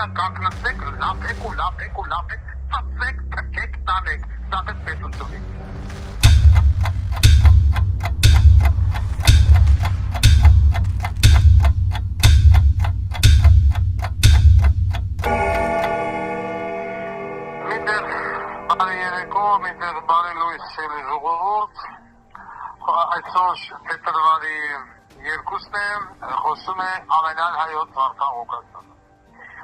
մենակ կակնեցեք, լապեք ու լապեք ու լապեք, ծածեք, թքեք, տանեք, սաղեց պետությունից։ Միտեղ բարի լույս շելի ժողովուրդ, այսօր փետրվարի 2-ն է, խոսում է ամենայն հայոց Վարդան Ղուկասյանը։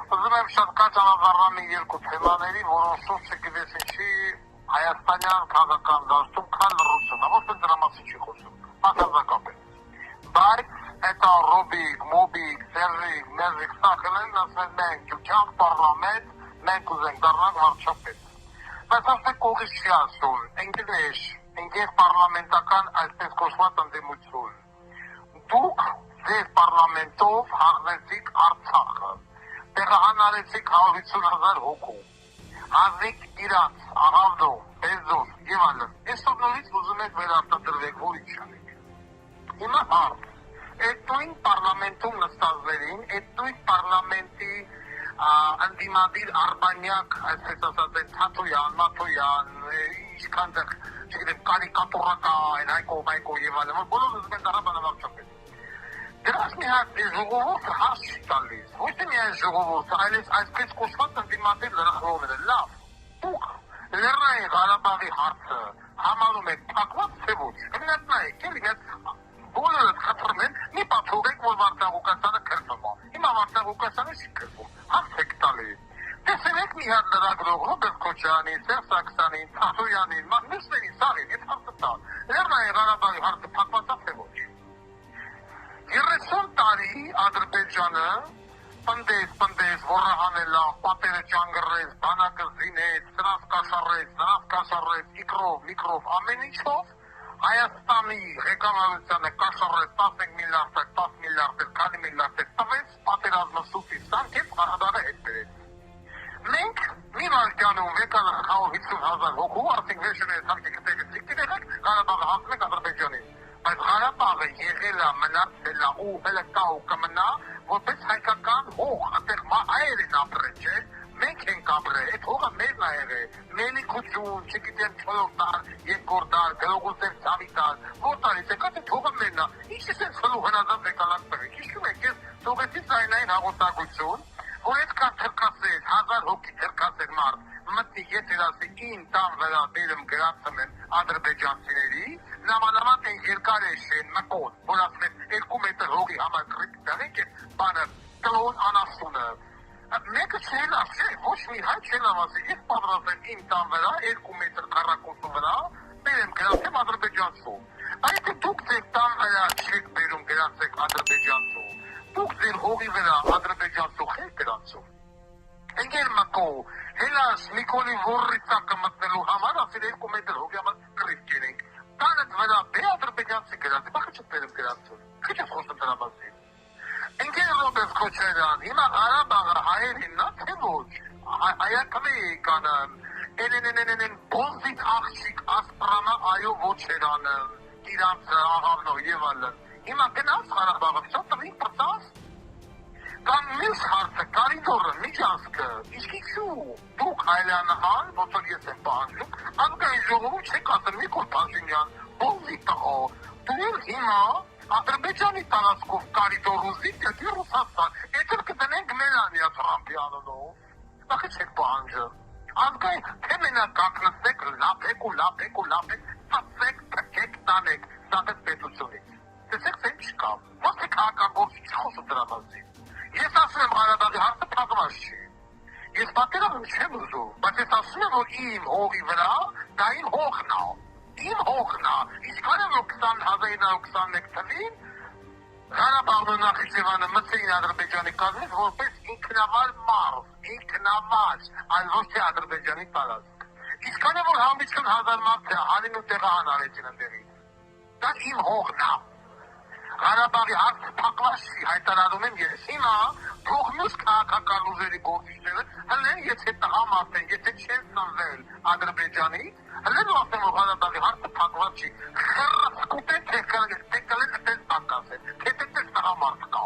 Ուզում եմ շատ կարճ անդրադառնալ մի երկու թեմաների, որոնց շուրջ չգիտես ինչի հայաստանյան քաղաքական դաշտում կան լռություն, ոչ թե դրա մասին չի խոսում, բացարձակապես։ Բայց հետո Ռոբիկ, Մոբիկ, Սերժիկ, Մերժիկ սախելեն ասել մենք ջուջանք պարլամենտ, մենք ուզենք դառնանք վարչապետ։ Բայց ասեք կողից չի ասում, ընկեր պարլամենտական այսպես կոչված ընդդիմություն։ Դուք ձեր պարլամենտով հաղթեցիք Արցախը, տեղահանարեցիք 150,000 հոգու, հանձնեք իրանց, Աղավնո, Բեզոս և այլն։ Այսօր նորից ուզում եք վերարտադրվեք, որ ինչ անեք։ Հիմա հարց, այդ նույն պարլամենտում նստածներին, այդ նույն պարլամենտի ընդդիմադիր Արբանյակ, այսպես ասած, Թաթոյան, Մաթոյան, ինչքան դեռ, չգիտեմ, կարիկատուրական, Հայկո և այլն, որ բոլորը ուզում են դառնալ բանավարչապետ։ Դրանց մի հատ ժողովուրդը հարց չի տալիս, ոչ թե միայն ժողովուրդը, այլև այսպես կոչված ընդդիմադիր լրագրողները, լավ, դուք Լեռնային Ղարաբաղի հարցը համարում եք փակված, թե ոչ, կմենակ նայեք, բոլորը խնդրում են, մի պատվեք, որ Վարդան Ղուկասյանը քրվում է։ Հիմա Վարդան Ղուկասյանը չի քրվում, հարց եք տալի։ Տեսեք մի հատ լրագրող Ռոբերտ Քոչարյանին, Սերժ Սարգսյանին, Թաթոյանին, մյուսներին, սարին, այդ հարցը տա։ Լեռնային Ղարաբաղի հարցը փակված է, թե ոչ։ 30 տարի Ադրբեջանը պնդեց, ոռահանելա, պատերը ճանգռեց, բանակը զինեց, սրանց կաշառեց, միկրով, ամեն ինչով Հայաստանի ղեկավարությանը կաշառեց 15 միլիարդ, 10 միլիարդ, քանի միլիարդ տվեց, պատերազմը սուպի սարքեց, Ղարաբաղը հետ բերեց։ Մենք մի վայրկյանում 150,000 հոգու, արդեն վերջերս հարկի գտեք, Ղարաբաղը հանձնենք Ադրբեջանին։ Բայց Ղարաբաղը եղել է, մնացել է ու հələ կա ու կմնա, որպես հայկական հող, այդտեղ հայեր են ապրել, չէ՞։ Մենք ենք ապրել, այդ հողը մերն է եղել, Մելիքություն, չգիտեմ, 4 տար, 2 տար, Գլուղուզև ցավի տար, որ տարից եկած այդ հողը մերն է։ Ինչ է սելու հնազանդ եկալակ տվեք։ Հիշում եք, ես թողեցի ձայնային հաղորդակցություն, որ այդքան թրքասեր, 1000 հոգի թրքասեր մարդ, մտնի եթե ասի ին տան վրա բերեմ գրացում են ադրբեջանցիների, նամանավանդ են երկար էշեն մկոտ, որ ասեն 2 մետր հողի համար կրիտ դեղեք են բանը կլոն անասունը։ Մեկը չեն ասել, ոչ մի հայ չեն ասել, ես պատրաստ եմ իմ տան վրա 2 մետր քառակուսու վրա բերեմ գրացեմ ադրբեջանցու։ Այդ դուք ձեր տան վրա չեք բերում գրացեք ադրբեջանցու, դուք ձեր հողի վրա ադրբեջանցու չեք գրացում։ Ընկեր մկո, հելաս Նիկոլի Վոռիցակը մտնելու համար ասել 2 մետր հողի համար կրիտ կերենք։ Տանդ վրա բե ադրբեջանցի գրացի, բախը չբերեմ գրացում, քիչ ես խոսում դրա մասին։ Ընկեր Ռոբերտ Քոչարյան, հիմա Ղարաբաղը հայերինն է, թե ոչ, հայակնի կանան, բոնզիկ աղջիկ ասպրամը այո ոչ երանը, իրանցը, Աղավնո և այլն, հիմա գնաց Ղարաբաղը, շատ տնիկ պրծաց, կամ մյուս հարցը, կարիդորը, միջանցքը, իսկի չու, դուք հայլյանհան, ոնց որ ես եմ պահանջում, ազգային ժողովում չեք ասել Նիկոլ Փաշինյան, բոնզիկ տղո, դու հիմա Ադրբեջանի տարածքով կարիդոր ուզիկ, դեպի Ռուսաստան, այդտեղ կդնենք Մելանիա Թրամփի անունով, բախի չեք պահանջը, ազգային, թե մենակ կակնեցեք, լապեք, ծածեք, թքեք, տանեք, սաղեց պետությունից, տեսեք թե ինչ կա, ոչ թե քաղաքագործի չխոսում դրա մասին, ես ասում եմ Ղարաբաղի հարցը փակված չի, ես պատերազմ չեմ ուզում, բայց ես ասում եմ, որ իմ հողի վրա, դա իմ հողն է, ինչքան է որ 1921 թվին Ղարաբաղն ու Նախիջևանը մտցրին Ադրբեջանի կազմից որպես ինքնավար մարզ, այլ ոչ թե Ադրբեջանի տարածք։ Ինչքան է որ 50,000 մարդ հանին ու տեղահան արեցին ընդերից։ Դա իմ հողն է։ Ղարաբաղի հարցը փակված չի, հայտարարում եմ ես։ Հիմա թող մյուս քաղաքական ուժերի գործիչները հլեն եթե տղամարդ են, եթե չեն ծնվել Ադրբեջանից, հլեն ու ասեմ որ Ղարաբաղի հարցը փակված չի։ Խրսկուտեն թե կլեն այդպես տակաս է, թե տես տղամարդ կա։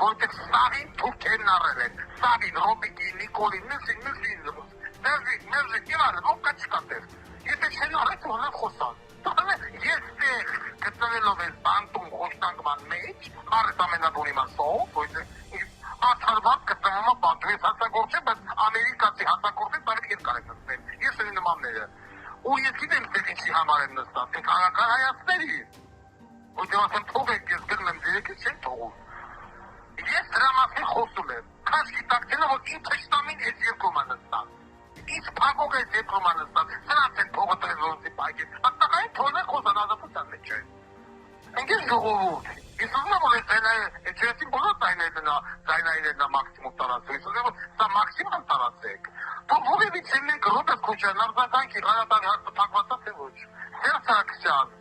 որտեղ Սաղին թուրքերն առել են, Սաղին, Ռոբիկին, Նիկոլին, Մյուսին, Մերժին, իրար, ոնք չկա տեր, եթե չեն առել, հոնավ խոսան, ես տեղ գտնվելով ես բանտում խոշտանգման մեջ, առետ ամենաբունի մասով, աթարվակ գտնվում է բանտում ես հաստակորդ չէ, բայց ամերիկացի հաստակորդ է բարդ երկար են նստել, ես են նմանները, ու ես գիտեմ տեղ ինչի համար են նստած, են քաղաքական հայացների, որտեղ ասեմ թող եք ես գրում եմ ձերեկից չեն թողում, ես դրա մասին խոսում եմ, քաշ գիտակցելը, որ իմ թշնամին ես երկում է նստած, ինձ փակող ես երկում է նստած, սրանց են փողը տրեզորոցի պայքեն, հաստակային թողներ խոսան ազատության մեջ են, ընգես ժողովուրդ, ես ուզում եմ, որ էջերեցին բոլոր ձայնայիներն է մաքսիմում տարածում, ես ուզում եմ, որ սա մաքսիմում տարածեք, թող որևիցե մենք Ռոբերտ Քոչարյան արձագանքի Ղարաբաղի հարցը փակված է, թե ոչ, Սերժ Սարգսյան,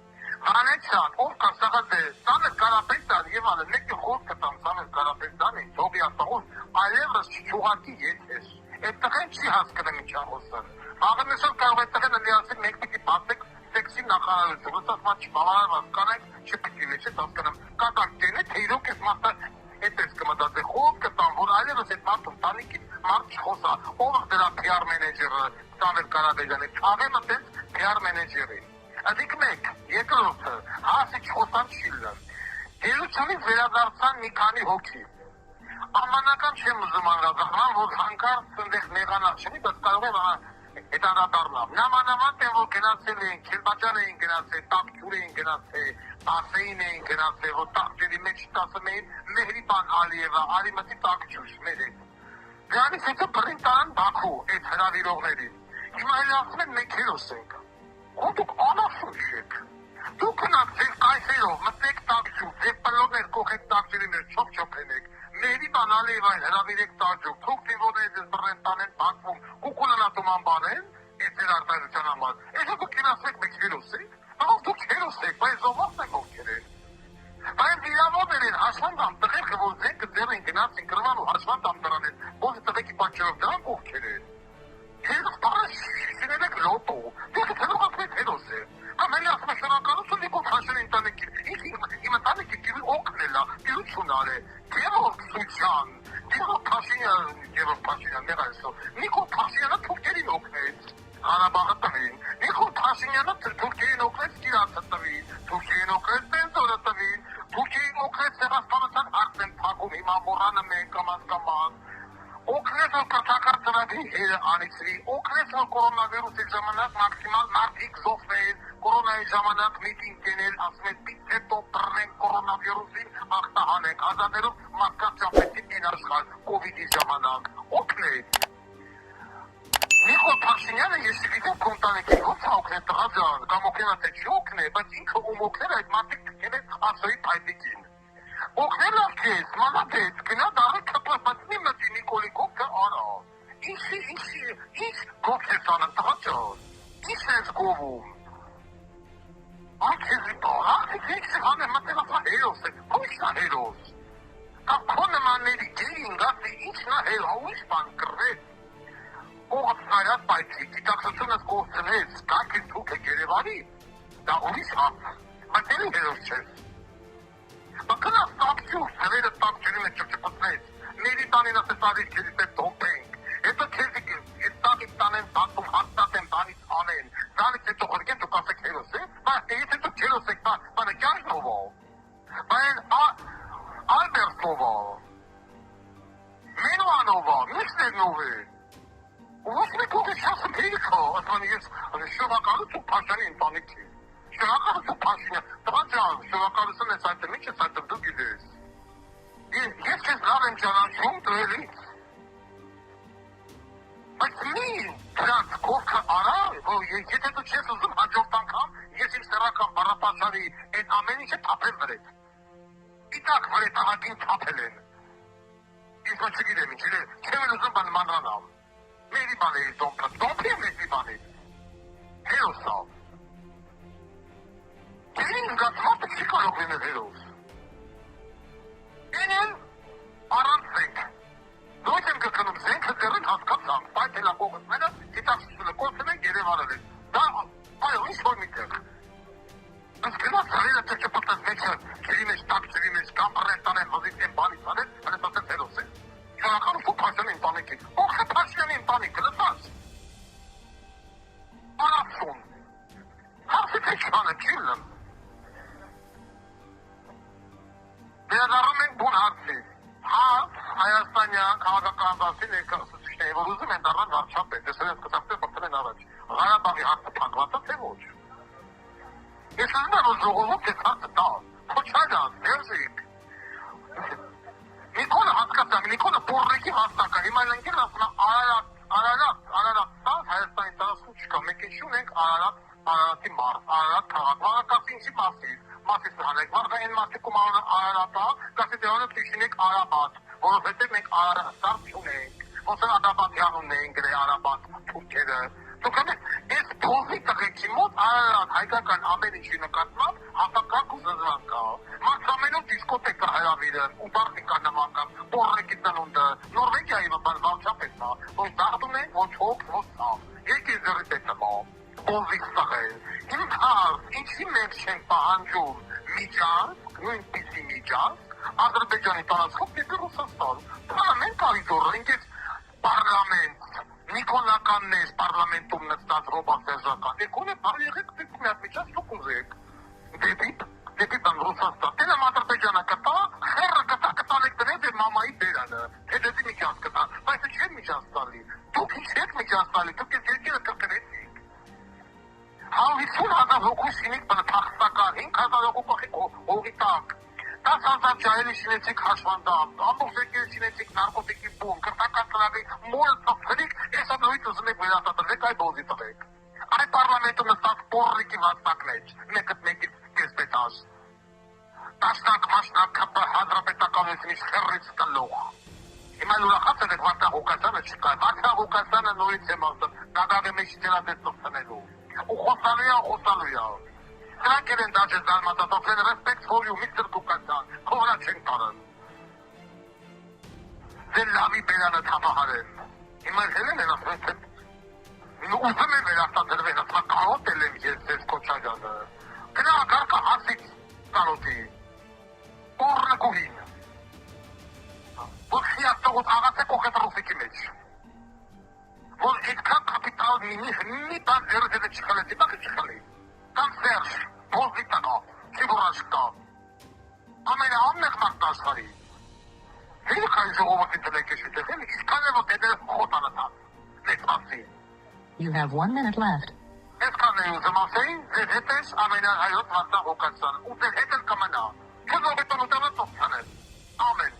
Վանեցյան, ով կա Սաղաթել, Սամվել Կարապետյան եւ այլն, մեկը խորհուրդ կտամ Սամվել Կարապետյանին, Ջոբի Արտաղոս, այլևս չուղարկի եթեր, այդ տղեն չի հասկանում ինչ խոսը, աղնեսով կարող է տղեն լիացել մեկ պիտի բացեք սեքսի նախարարություն, ըստ չբավարարված կանեք, չպիտի մեջ է հասկանում, կատակ տենե, թե իրոք ես մարդը այդպես կմտածե, խորհուրդ կտամ, որ այլևս այդ մարդը տանիքից մարդ չխոսա, ով դրա PR մենեջերը Սամվել Կարապետյանի, աղեմը տենց PR մենեջերի Ադիք մեկ, երկրորդը, հասի չխոսան չիլը, դերությունից վերադարձան մի քանի հոգի, ամանական չեմ ուզում անդրադառնալ, որ հանկարծ ընդեղ նեղանալ չնի, բայց կարող է հետանդառնալ, նամանավանդ են, որ գնացել էին, Քելբաջան էին գնացել, Տապջուր էին գնացել, Պասեին էին գնացել, որ տաղջերի մեջ տասում էին Մեհրիբան Ալիևը, Ալիմտի Տապջուր, մեր հետ, դրանից հետո բռին տարան Բաքու, այդ հրավիրողներին, հիմա էլ ասում են մենք հերոս ենք, ու դուք անասուն չեք, դուք գնաք ձեր կայսերով, մտեք տակջուր, ձեր պլորներ կողեք տակջերի մեջ, չոփչոփենեք, Մեհրիբան Ալիևային հրավիրեք տակջուր, թուք դիվոներից ես բռեն տանեն Բաքվում, կուկուլանատում անբանեն, այդ ձեր արտադրության համար, այսօ դուք կինասեք մենք հերոս ենք, բայց դուք հերոս եք, բայց զոհված եք ովքեր են, բայց վիրավորներ են, հաշվանդամ տղերքը, որ ձենքը ձեր են գնացին կրվան ու հաշվանդամ դրան են, որ տղեկի պատճառով դրանք ովքեր են, հերոս պարաշ շիներեք լոտո, դուք թելողացնեք հերոս է, կամ հելի ասում է շնորհակալություն Նիկոլ Փաշինյանի ընտանիքին, իմ ընտանիքի դիվի օգնել է, դյություն արե, Գևորգ Սուչյան, Գևորգ Փաշինյան, նեղ այսօ, Նիկոլ Փաշինյանը թուրքերին օգնեց, Ղարաբաղը տվին, Նիկոլ Փաշինյանը թուրքերին օգնեց Կիրացը տվին, թուրքերին օգնեց Պենզորը տվին, թուրքերին օգնեց Սեղասպանության արդեն փակում, հիմա մոռանը մենք կամաց, օգնեց որ կրթական ծրագրի հերը անիծվի, օգնեց որ կորոնավիրուսի ժամանակ մաքսիմալ մարդիկ զոհվեն, կորոնայի ժամանակ միտինգ կենել, ասում են պիտի հետո բռնենք կորոնավիրուսին, ախտահանենք, ազատելով մարդկանց ճամփեցին են աշխարհ կովիդի ժամանակ, օգնեց։ Նիկոլ Փաշինյանը ես գիտեմ քո ընտանիքին ո՞նց է օգնել տղա ջան, կամ օգնել է թե չի օգնել, բայց ինքը ում օգնել այդ մարդիկ կգնեն ասոյի փայտիկին։ Օգնել է քեզ, մանադեց, գնա դառը քփը, բայց մի մտի Նիկոլի կողքը արա։ Ինչ կողք ես անում տղա ջան, ինչ ես գովում։ Աքեզի բարակ, ինչ սեղան է մտել ապա հերոս է, ո՞ւնչն է հերոս։ Կամ քո նմանների գերին գասի ինչն է հերոս, ո՞ւնչ բան կրվեց։ Կողս նայած պայթի, գիտակցությունս կողցնեց, կանք ես թուք եք Երևանի, դա ուրիշ հապ, բայց էլի հերոս չես։ Բակնաս տապջուր, սրերը տապջուրի մեջ չպտնեց, մերի տանին ասես արիք քեզի տեղ դոպենք, հետո քեզի տանից տանեն բատում, հաստատեն, տանից անեն, տանից հետո խրգեն դուք ասեք հերոս է, բայց եթե դուք հերոս եք, բանը կյանքնով ո, բայց Ալբերտով ո, Մենուանով ո, միշներնով է, Ո՞ց մեկ ոգի շասը պերիքա, ասման ես շողակալություն Փաշյանի ընտանիքի, շողակալություն Փաշինյան, տղա ջան, շողակալություն ես այդտեղ, ինչ ես այդտեղ դու գիտես, ես քեզ լավ եմ ճանաչում դրելից, բայց մի դրանց կողքը արա, որ եթե դու չես ուզում հաջորդ անգամ, ես իմ սեռական բառապաշարի այդ ամեն ինչը թափել վրետ, իտակ վրետ ահագին թափել են, ես ոչ չգիտեմ ինչ, չեմ էլ ուզում բան մանրանալ, Meri bana dompi meri bana. Heroes. Gelin gazmatı psikologunu heroes. Benim arantık. Dolayısıyla kakınım zenklerin haskatsam. Baytela kokutmena kitapsızlığı konusuna geri varırız. Daha ayrılmış olmayacak. Biz kına sarıyla çekip atlas meçer. Kelimeş, tak kelimeş, kamparren tanen vaziften bani tanen. Ողջ Փաշինյանի ընտանիքը լսած։ Արացուն։ Հարցի Փեչյանը չիլն։ Վերադառնում ենք բուն հարցի։ Հայաստանյան քաղաքական դասի ներկայացուցիչների, որ ուզում են դառնալ վարչապետ, ես իրենց կտակտել բրտել են առաջ։ Ղարաբաղի հարցը փակված է, թե ոչ։ Ես ուզում եմ, որ ժողովուրդ ես հարցը տա։ Քոչարյան, Բերժիկ։ Նիկոլը հասկացանք, Նիկոլը Պորրեկի մասնակա, հիմա ընկերն ասում է Արարատ, Հայաստանի տարածքում չկա, մենք ինչ ունենք Արարատի մարդ, Արարատ քաղաք, կասի ինչի մասից հանեք, վաղը են մարդիկում անունը Արարատա, կասի դեանը թիշինեք Արաբատ, որովհետև մենք Արարատար չունենք, ոնց են Ադաբատյան ունենք գրե Արաբատ թուրքերը, դուք ամեն, ես փոզի տղեկի մոտ Արարատ հայկական ամեն ինչի նկատմամբ հատակակ ու զզվան կա, մարդամենով դիսկոտեկա հրավիրն, ու բարձիկա նմանկամ, Պորրեկի տնունդը, Նորվեգիայի վարչապետն է, որ դաղդում են ոչ հոգ, ոչ սավ, եկի զրի պետնմա, փոզի ստղել, իմ հարց, ինչի մենք չենք պահանջում միջանք, նույնպիսի միջանք, Ադրբեջանի տարածքով դեպի Ռուսաստան, պարամենտ կարիդորը, ինքես պարլամենտ, Նիկոլականն ես պարլամենտում նստած ռոբասերժական, եկոն է պար եղեք դեպի միատ միջանք դուք ուզեք, դեպի տան Ռուսաստան, տենը Ադրբեջանը կտա, խերը կտալեք դրեց է մամայի բերանը, թե դեպի միջանք կտա, բայց չեն միջանք տալի, դուք ինչ եք միջանք տալի, դուք ես երկերը կրկրեցիք, 50,000 հոգու շինիկ բնթախստական, 5,000 հոգու հողի տակ, 10,000 ջահելի շինեցիք հաշվանդամ, ամբողջ եկերը շինեցիք նարկոտիկի բուն, կրտական տնագի մոլ ծխրիկ, ես ադնովից ուզում եք վերատատրվեք այ բոզի տվեք։ Այ պարլամենտում նստած Պորրեկի վաստակն է, մեկից կեսպետաշ։ Տաշնակ, մաշնակ, հանրապետականությունից խերրից կլող։ Հիմա ուրախաց եք Վարդան Ղուկասյանը չկա, Վարդան Ղուկասյանը նորից եմ ասում, դագաղի մեջ դերադետ ծխնելու։ Ու խոսալու է։ Նրանք են դաջը զարմատատոքել, respect for you, Mr. Ղուկասյան, քովրա չեն կարըն։ Ձեր լավի բերանը թապահարեն։ Հիմա հելեն են ասում, ուզում են վերարտադրվեն, ասում կարոտել եմ ես Քոչարյանը։ Գնա ագարկը հարցից կարոտի։ Պորրեկուհին։ Որ խիաստողոց աղացեք օգետ ռուսիկի մեջ։ Որ այդքան կապիտալ մի բան ձերը չխալեցի, բակը չխալի։ Կամ Սերժ, փոզի տղա, չիվորաշ կա։ Ամենը ամնեղ մարդ աշխարհի։ Հին քանի ժողովրդի տնեք է շուտեղ, իսկան է որ դեպել խոտանըտած, նեցվածի։ You have 1 minute left. Այսքան է ուզում ասեին, ձեր հետ ես ամենահայոց Վարդան Ղուկասյան, ու ձեր հետ էլ կմնա։ Չնովետան ուտանը ծոցանել։ Ամեն։